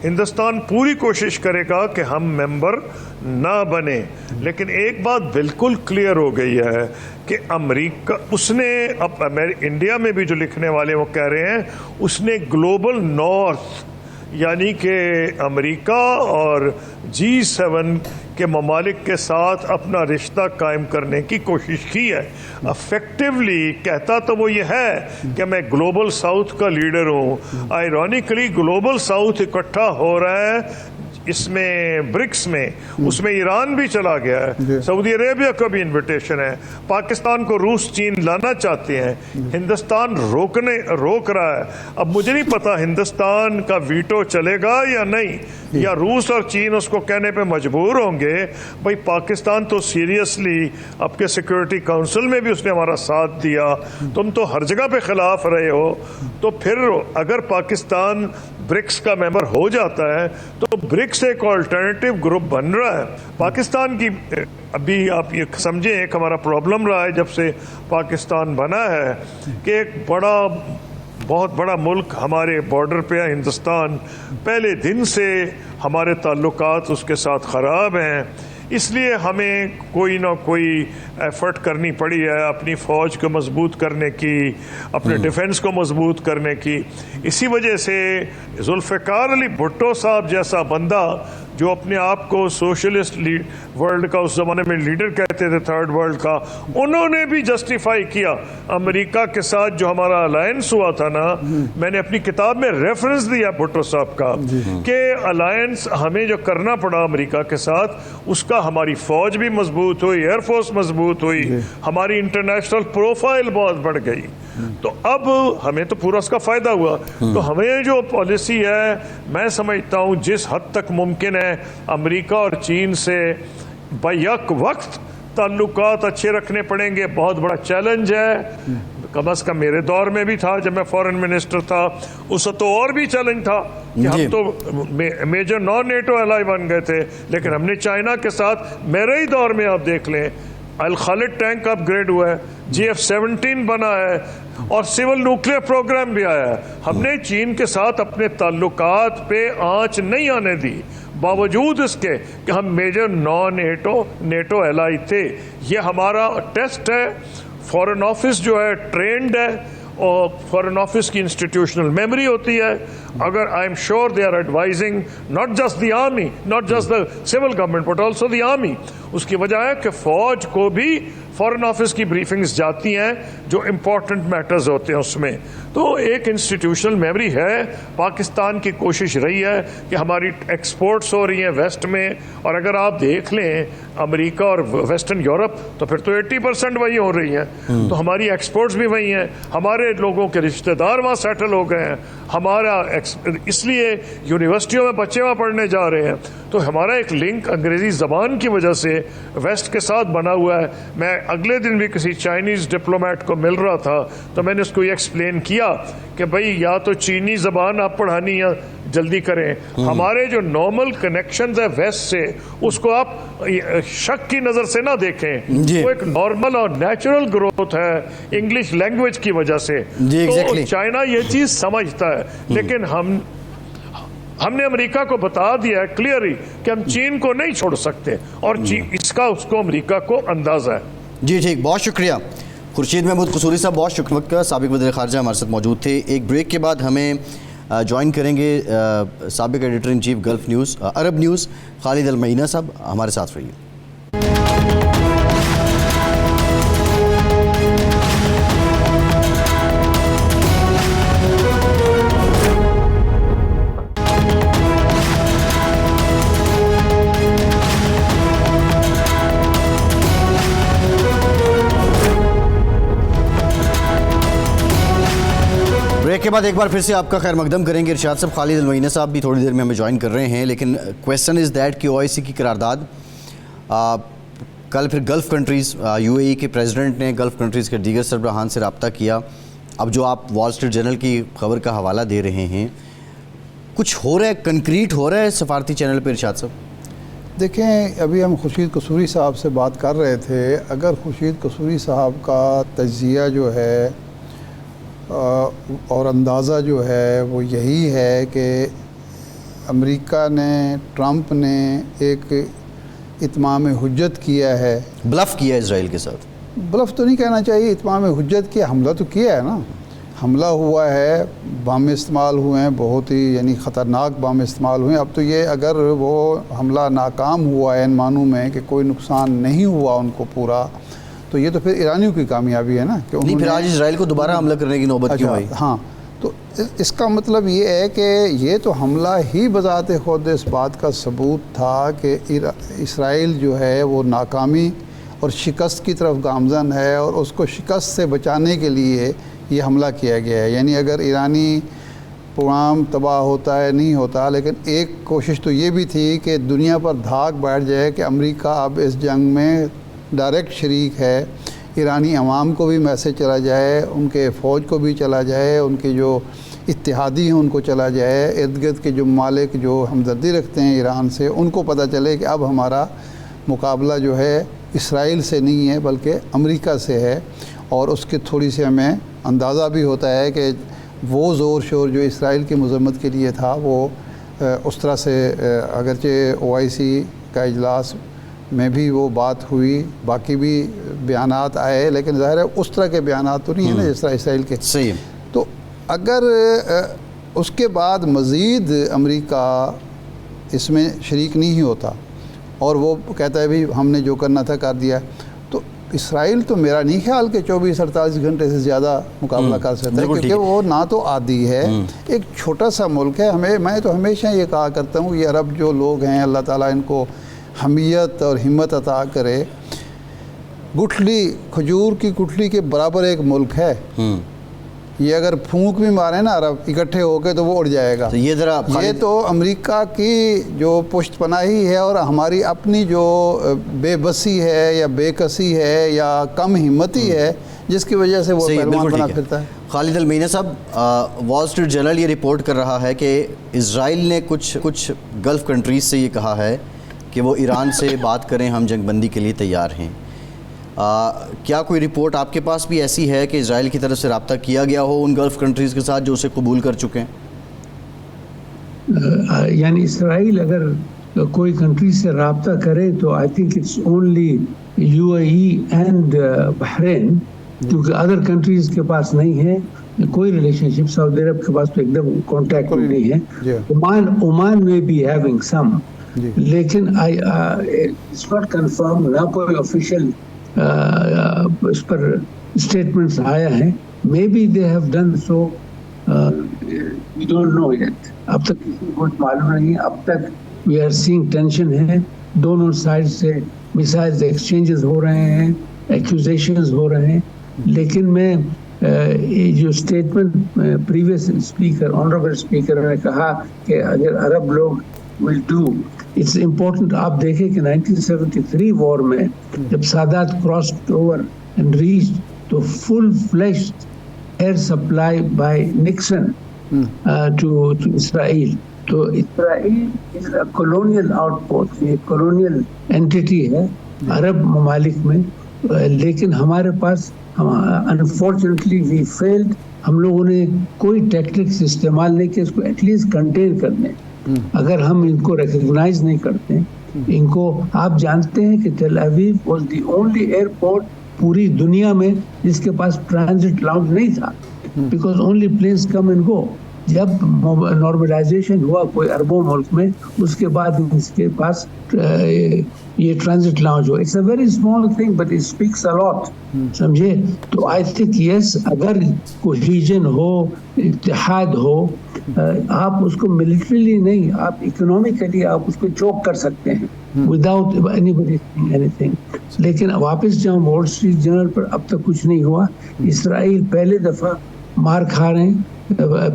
ہندوستان پوری کوشش کرے گا کہ ہم ممبر نہ بنے، لیکن ایک بات بالکل کلیئر ہو گئی ہے کہ امریکہ اس نے اب انڈیا میں بھی جو لکھنے والے وہ کہہ رہے ہیں اس نے گلوبل نارتھ یعنی کہ امریکہ اور G7 کے ممالک کے ساتھ اپنا رشتہ قائم کرنے کی کوشش کی ہے. افیکٹولی کہتا تو وہ یہ ہے کہ میں گلوبل ساؤتھ کا لیڈر ہوں. آئرونیکلی گلوبل ساؤتھ اکٹھا ہو رہا ہے اس میں برکس میں. اس میں ایران بھی چلا گیا ہے، سعودی عربیہ کا بھی انویٹیشن ہے. پاکستان کو روس چین لانا چاہتے ہیں. ہندوستان روک رہا ہے. اب مجھے نہیں پتا ہندوستان کا ویٹو چلے گا یا نہیں، یا روس اور چین اس کو کہنے پہ مجبور ہوں گے بھائی پاکستان تو سیریسلی آپ کے سیکورٹی کاؤنسل میں بھی اس نے ہمارا ساتھ دیا، تم تو ہر جگہ پہ خلاف رہے ہو. تو پھر اگر پاکستان برکس کا ممبر ہو جاتا ہے تو برکس ایک آلٹرنیٹیو گروپ بن رہا ہے. پاکستان کی ابھی آپ یہ سمجھیں ایک ہمارا پرابلم رہا ہے جب سے پاکستان بنا ہے کہ ایک بہت بڑا ملک ہمارے بارڈر پہ ہے ہندوستان. پہلے دن سے ہمارے تعلقات اس کے ساتھ خراب ہیں، اس لیے ہمیں کوئی نہ کوئی ایفرٹ کرنی پڑی ہے اپنی فوج کو مضبوط کرنے کی، اپنے ڈیفنس کو مضبوط کرنے کی. اسی وجہ سے ذوالفقار علی بھٹو صاحب جیسا بندہ جو اپنے آپ کو سوشلسٹ ورلڈ کا اس زمانے میں لیڈر کہتے تھے، تھرڈ ورلڈ کا، انہوں نے بھی جسٹیفائی کیا امریکہ کے ساتھ جو ہمارا الائنس ہوا تھا نا. میں نے اپنی کتاب میں ریفرنس دیا بھٹو صاحب کا کہ الائنس ہمیں جو کرنا پڑا امریکہ کے ساتھ اس کا ہماری فوج بھی مضبوط ہوئی، ایئر فورس مضبوط ہوئی، ہماری انٹرنیشنل پروفائل بہت بڑھ گئی. تو اب ہمیں تو پورا اس کا فائدہ ہوا. تو ہمیں جو پالیسی ہے میں سمجھتا ہوں جس حد تک ممکن ہے امریکہ اور چین سے بیک وقت تعلقات اچھے رکھنے پڑیں گے. بہت بڑا چیلنج ہے، کم از کم میرے دور میں بھی تھا جب میں فورن منسٹر تھا. اس وقت تو اور بھی چیلنج تھا کہ ہم تو میجر نان نیٹو الائی بن گئے تھے، لیکن ہم نے چائنا کے ساتھ میرے ہی دور میں آپ دیکھ لیں الخالد ٹینک اپ گریڈ ہوا ہے، GF-17 بنا ہے اور سول نیوکلیئر پروگرام بھی آیا ہے. ہم نے چین کے ساتھ اپنے تعلقات پہ آنچ نہیں آنے دی باوجود اس کے کہ ہم میجر نان نیٹو الائی تھے. یہ ہمارا ٹیسٹ ہے. فورن آفس جو ہے ٹرینڈ ہے اور فورن آفس کی انسٹیٹیوشنل میموری ہوتی ہے. اگر I am sure they are advising not just the army, not just the civil government but also the army. اس کی وجہ ہے کہ فوج کو بھی فورن آفس کی بریفنگز جاتی ہیں جو امپورٹنٹ میٹرز ہوتے ہیں اس میں. تو ایک انسٹیٹیوشنل میموری ہے. پاکستان کی کوشش رہی ہے کہ ہماری ایکسپورٹس ہو رہی ہیں ویسٹ میں، اور اگر آپ دیکھ لیں امریکہ اور ویسٹرن یورپ تو پھر تو 80% وہی ہو رہی ہیں. تو ہماری ایکسپورٹس بھی وہی ہیں، ہمارے لوگوں کے رشتہ دار وہاں سیٹل ہو گئے ہیں، ہمارا اس لیے یونیورسٹیوں میں بچے وہاں پڑھنے جا رہے ہیں. تو ہمارا ایک لنک انگریزی زبان کی وجہ سے ویسٹ کے ساتھ بنا ہوا ہے. میں اگلے دن بھی کسی چائنیز ڈپلومیٹ کو مل رہا تھا تو میں نے اس کو یہ ایکسپلین کیا کہ بھائی یا تو چینی زبان آپ پڑھانی یا جلدی کریں. ہمارے جو نارمل کنیکشنز ہیں ویسٹ سے اس کو آپ شک کی نظر سے نہ دیکھیں. وہ ایک نارمل اور نیچرل گروتھ ہے انگلش لینگویج کی وجہ سے. تو چائنا یہ چیز سمجھتا ہے، لیکن ہم نے امریکہ کو بتا دیا ہے کلیئرلی کہ ہم چین کو نہیں چھوڑ سکتے، اور اس کو امریکہ کو اندازہ ہے. جی ٹھیک، بہت شکریہ خورشید محمود قصوری صاحب، بہت شکریہ. سابق وزیر خارجہ ہمارے ساتھ موجود تھے. ایک بریک کے بعد ہمیں جوائن کریں گے سابق editor in chief Gulf News Arab News Khalid Almaeena sahab. ہمارے ساتھ رہیے. بریک کے بعد ایک بار پھر سے آپ کا خیر مقدم کریں گے. ارشاد صاحب, خالد المعینہ صاحب بھی تھوڑی دیر میں ہمیں جوائن کر رہے ہیں, لیکن کویسچن از دیٹ کہ OIC کی قرارداد کل پھر گلف کنٹریز UAE کے پریزیڈنٹ نے گلف کنٹریز کے دیگر سربراہان سے رابطہ کیا. اب جو آپ وال اسٹریٹ جرنل کی خبر کا حوالہ دے رہے ہیں, کچھ ہو رہا ہے, کنکریٹ ہو رہا ہے سفارتی چینل پہ ارشاد صاحب؟ دیکھیں, ابھی ہم خورشید قصوری صاحب سے بات کر رہے تھے. اگر خورشید قصوری صاحب کا تجزیہ جو ہے اور اندازہ جو ہے وہ یہی ہے کہ امریکہ نے, ٹرمپ نے ایک اتمام حجت کیا ہے, بلف کیا ہے اسرائیل کے ساتھ. بلف تو نہیں کہنا چاہیے, اتمام حجت کیا, حملہ تو کیا ہے نا. حملہ ہوا ہے, بم استعمال ہوئے ہیں, بہت ہی یعنی خطرناک بم استعمال ہوئے ہیں. اب تو یہ اگر وہ حملہ ناکام ہوا ہے ان معنوں میں کہ کوئی نقصان نہیں ہوا ان کو پورا, تو یہ تو پھر ایرانیوں کی کامیابی ہے نا کہ نہیں, پھر آج اسرائیل کو دوبارہ حملہ کرنے کی نوبت کیوں آئی؟ ہاں, تو اس کا مطلب یہ ہے کہ یہ تو حملہ ہی بذات خود اس بات کا ثبوت تھا کہ اسرائیل جو ہے وہ ناکامی اور شکست کی طرف گامزن ہے, اور اس کو شکست سے بچانے کے لیے یہ حملہ کیا گیا ہے. یعنی اگر ایرانی پروگرام تباہ ہوتا ہے نہیں ہوتا, لیکن ایک کوشش تو یہ بھی تھی کہ دنیا پر دھاک بیٹھ جائے کہ امریکہ اب اس جنگ میں ڈائریکٹ شریک ہے. ایرانی عوام کو بھی میسج چلا جائے, ان کے فوج کو بھی چلا جائے, ان کے جو اتحادی ہیں ان کو چلا جائے, ارد گرد کے جو ممالک جو ہمدردی رکھتے ہیں ایران سے, ان کو پتہ چلے کہ اب ہمارا مقابلہ جو ہے اسرائیل سے نہیں ہے بلکہ امریکہ سے ہے. اور اس کے تھوڑی سی ہمیں اندازہ بھی ہوتا ہے کہ وہ زور شور جو اسرائیل کی مذمت کے لیے تھا وہ اس طرح سے, اگرچہ OIC کا اجلاس میں بھی وہ بات ہوئی, باقی بھی بیانات آئے, لیکن ظاہر ہے اس طرح کے بیانات تو نہیں ہیں نا جس طرح اسرائیل کے. صحیح. تو اگر اس کے بعد مزید امریکہ اس میں شریک نہیں ہوتا اور وہ کہتا ہے بھی ہم نے جو کرنا تھا کر دیا, تو اسرائیل تو میرا نہیں خیال کہ 24-48 گھنٹے سے زیادہ مقابلہ کر سکتا ہے, کیونکہ وہ نہ تو عادی ہے, ایک چھوٹا سا ملک ہے. میں تو ہمیشہ یہ کہا کرتا ہوں, یہ عرب جو لوگ ہیں اللہ تعالیٰ ان کو حمیت اور ہمت عطا کرے. گٹھلی, کھجور کی گٹھلی کے برابر ایک ملک ہے. یہ اگر پھونک بھی مارے نا عرب اکٹھے ہو کے تو وہ اڑ جائے گا. یہ تو امریکہ کی جو پشت پناہی ہے اور ہماری اپنی جو بے بسی ہے یا بے کسی ہے یا کم ہمتی ہے جس کی وجہ سے وہ پہلوان بنا پھرتا ہے. خالد المعینہ صاحب, وال اسٹریٹ جرنل یہ رپورٹ کر رہا ہے کہ اسرائیل نے کچھ گلف کنٹریز سے یہ کہا ہے کہ وہ ایران سے بات کریں, ہم جنگ بندی کے لیے تیار ہیں. کیا کوئی رپورٹ آپ کے پاس بھی ایسی ہے کہ اسرائیل کی طرف سے رابطہ کیا گیا ہو ان گلف کنٹریز کے ساتھ جو اسے قبول کر چکے ہیں؟ یعنی اسرائیل اگر کوئی کنٹری سے رابطہ کرے تو I think it's only UAE and Bahrain, کیونکہ ادر کنٹریز کے پاس نہیں ہے کوئی ریلیشن شپ. سعودی عرب کے پاس تو ایک دم کانٹیکٹ نہیں ہے. عمان میں بھی ہیونگ سم, لیکن اٹس ناٹ کنفرم, نہ کوئی آفیشیل اس پر اسٹیٹمنٹس آیا ہے. May be they have done so, we don't know yet. اب تک کسی کو معلوم نہیں ہے. اب تک وی آر سینگ ٹینشن ہے, دونوں سائڈ سے میسائلز ایکسچینجز ہو رہے ہیں, ایکوزیشنز ہو رہے ہیں. لیکن میں جو statement previous speaker, honourable speaker نے کہا کہ اگر عرب لوگ ول ڈو, اٹس امپورٹنٹ. آپ دیکھیں کہ 1973 وار میں جب سادات crossed over and reach to full fledged air supply by Nixon to Israel. تو اسرائیل کولونیل آؤٹ پوسٹ, یہ کولونیل اینٹیٹی ہے عرب ممالک میں. لیکن ہمارے پاس انفارچونیٹلی وی فیلڈ, ہم لوگوں نے کوئی ٹیکٹکس استعمال نہیں کیا اس کو ایٹ لیسٹ کنٹین کرنے. اگر ہم ان کو ریکگنائز نہیں کرتے, ان کو, آپ جانتے ہیں کہ تل اویو واز دی اونلی ایئرپورٹ پوری دنیا میں جس کے پاس ٹرانزٹ لاؤنج نہیں تھا, because only planes come and go. جب نارملائزیشن ہوا کوئی عربوں ملک میں, اس کے بعد اس کے پاس یہ ٹرانزٹ لاؤنج ہو. It's a very small thing but it speaks a lot, سمجھے. تو آئی تھنک یس, اگر کوہیژن ہو, اتحاد ہو, آپ اس کو ملٹریلی نہیں, آپ اکنامکلی آپ اس کو چوک کر سکتے ہیں without any body any thing. لیکن واپس جاؤں وال اسٹریٹ جرنل پر, اب تک کچھ نہیں ہوا. اسرائیل پہلے دفعہ مار کھا رہے ہیں,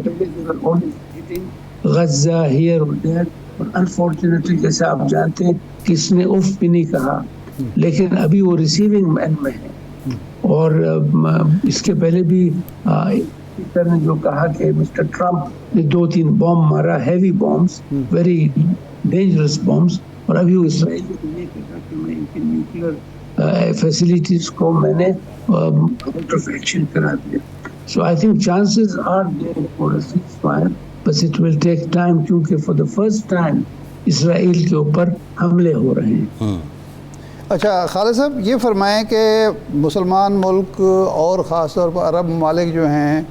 پہلے غزہ ہیئر اور دیر, اور انفارچونیٹلی جیسے آپ جانتے ہیں کس نے اف بھی نہیں کہا, لیکن ابھی وہ ریسیونگ اینڈ میں ہے. اور اس کے پہلے بھی اسپیکر نے جو کہا کہ مسٹر ٹرمپ نے 2-3 بم مارا, heavy bumps, very dangerous bumps, اور ابھی وہ اسرائیل نے یہ کہا کہ میں ان کی نیوکلیر فیسلٹیز کو میں نے آؤٹ آف ایکشن کرا دیا. So I think chances are there for a ceasefire, بس اٹ ول ٹیک ٹائم, کیونکہ for the first time Israel کے اوپر حملے ہو رہے ہیں. اچھا خالد صاحب, یہ فرمائیں کہ مسلمان ملک اور خاص طور پر عرب ممالک جو ہیں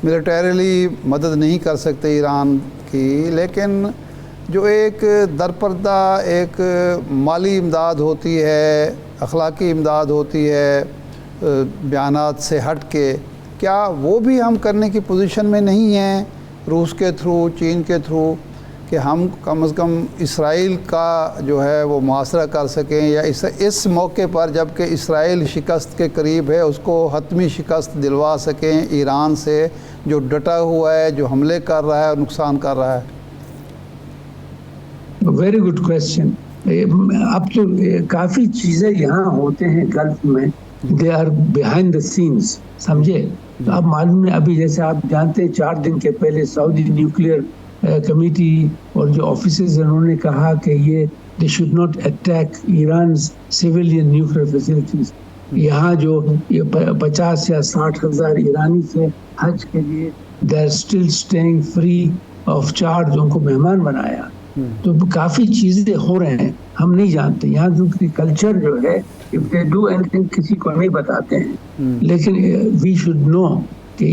ملیٹریلی مدد نہیں کر سکتے ایران کی, لیکن جو ایک درپردہ ایک مالی امداد ہوتی ہے, اخلاقی امداد ہوتی ہے بیانات سے ہٹ کے, کیا وہ بھی ہم کرنے کی پوزیشن میں نہیں ہیں روس کے تھرو, چین کے تھرو, کہ ہم کم از کم اسرائیل کا جو ہے وہ محاصرہ کر سکیں, یا اس موقع پر جب کہ اسرائیل شکست کے قریب ہے اس کو حتمی شکست دلوا سکیں ایران سے, جو ڈٹا ہوا ہے, جو حملے کر رہا ہے اور نقصان کر رہا ہے؟ Very good question. اب تو کافی چیزیں یہاں ہوتے ہیں گلف میں, they are behind the sense, سمجھے. تو اب معلوم ہے, ابھی جیسے آپ جانتے ہیں 4 دن کے پہلے سعودی نیوکلیئر کمیٹی اور جو آفیسرز انہوں نے کہا کہ یہ they should not attack Iran's civilian nuclear facilities. یہاں جو یہ 50 یا 60 ہزار ایرانی تھے حج کے لیے, they are still staying free of charge, ان کو مہمان بنایا. تو کافی چیزیں ہو رہے ہیں, ہم نہیں جانتے. یہاں کی کلچر جو ہے if they do anything کسی کو نہیں بتاتے ہیں, لیکن we should know کہ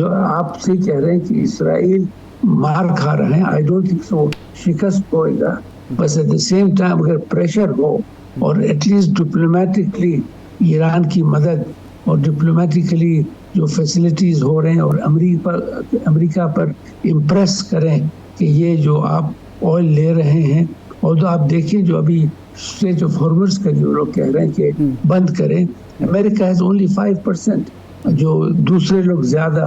آپ سے کہہ رہے ہیں کہ اسرائیل مار کھا رہے ہیں, I don't think so شکست ہوئے گا, بس at the same time اگر پریشر ہو اور ایٹ لیسٹ ڈپلومیٹکلی ایران کی مدد اور ڈپلومیٹکلی جو فیسلٹیز ہو رہے ہیں اور امریکہ پر امپریس کریں کہ یہ جو آپ آئل لے رہے ہیں, اور تو آپ دیکھیں جو ابھی اسٹریٹ آف ہارمز کا جو لوگ کہہ رہے ہیں کہ بند کریں, امریکہ ہیز اونلی 5%, جو دوسرے لوگ زیادہ,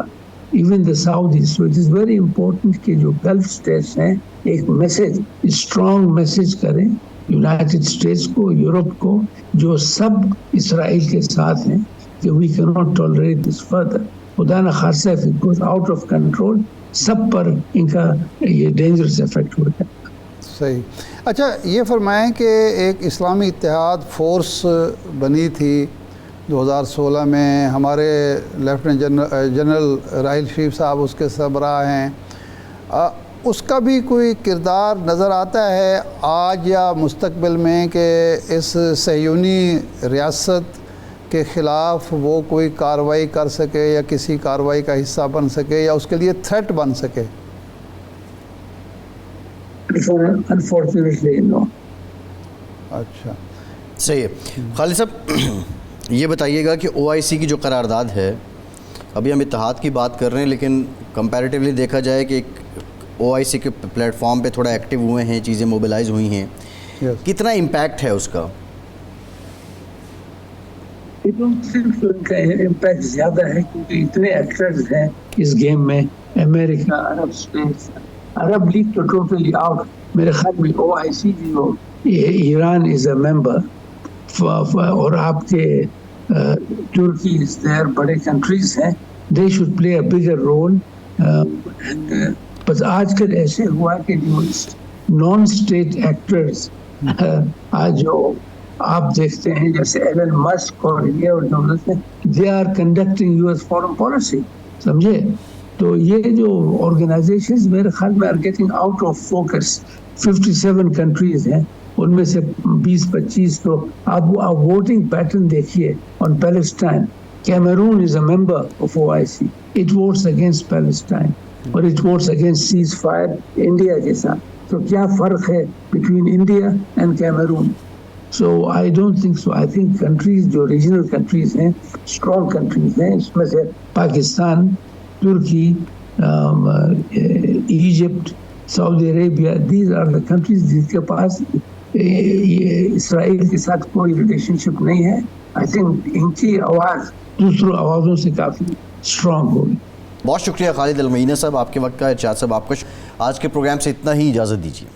even the Saudi. So it is very important کہ جو گلف اسٹیٹس ہیں ایک میسج, اسٹرانگ میسج کریں یونائٹڈ اسٹیٹس کو, یورپ کو, جو سب اسرائیل کے ساتھ ہیں, کہ we can not tolerate this further. خدا نہ خاصہ if it goes out of control, سب پر ان کا یہ ڈینجرس افیکٹ ہوتا ہے. صحیح. اچھا یہ فرمائیں کہ ایک اسلامی اتحاد فورس بنی تھی 2016 میں, ہمارے لیفٹیننٹ جنرل راحیل شریف صاحب اس کے سربراہ ہیں, اس کا بھی کوئی کردار نظر آتا ہے آج یا مستقبل میں کہ اس صہیونی ریاست کے خلاف وہ کوئی کارروائی کر سکے یا کسی کارروائی کا حصہ بن سکے یا اس کے لیے تھریٹ بن سکے؟ Unfortunately, no. اچھا صحیح ہے. خالد صاحب یہ بتائیے گا کہ OIC کی جو قرارداد ہے, ابھی ہم اتحاد کی بات کر رہے ہیں, لیکن کمپیریٹیولی دیکھا جائے کہ ایک OIC کے پلیٹ فارم پہ تھوڑا ایکٹیو ہوئے ہیں, چیزیں موبلائز ہوئی ہیں, کتنا امپیکٹ ہے اس کا؟ ان کا امپیکٹ زیادہ ہے کیونکہ اتنے ایکٹرز ہیں اس گیم میں, امریکہ, عرب اسٹیٹس, عرب لیگ تو ٹوٹلی آؤٹ. میرے خیال میں OIC جو ایران از اے ممبر, اور آپ کے ترکی از دیر, بڑے کنٹریز ہیں, they should play a bigger role. بس آج کل ایسے ہوا کہ جو نان اسٹیٹ ایکٹرز آج جو آپ دیکھتے ہیں جیسے ایلن مسک اور یہ اور جو they are conducting US foreign policy, سمجھے. تو یہ جو آرگنائزیشنز میرے خیال میں are getting out of focus. 57 countries ہیں, ان میں سے 20-25 تو آپ ووٹنگ پیٹرن دیکھیے on Palestine. Cameroon is a member of OIC, it votes against Palestine. اور it votes against ceasefire India کے ساتھ. تو کیا فرق ہے between India and Cameroon? So I don't think so. I think countries جو ریجنل کنٹریز ہیں اسٹرانگ کنٹریز ہیں، اس میں سے Pakistan, Turkey, Egypt, Saudi Arabia, these are the countries جن کے پاس اسرائیل کے ساتھ کوئی ریلیشن شپ نہیں ہے. آئی تھنک ان کی آواز دوسروں آوازوں سے کافی اسٹرانگ ہوگی. بہت شکریہ خالد المعینہ صاحب آپ کے وقت کا. ارشاد صاحب آپ کو آج کے پروگرام سے اتنا ہی اجازت دیجیے.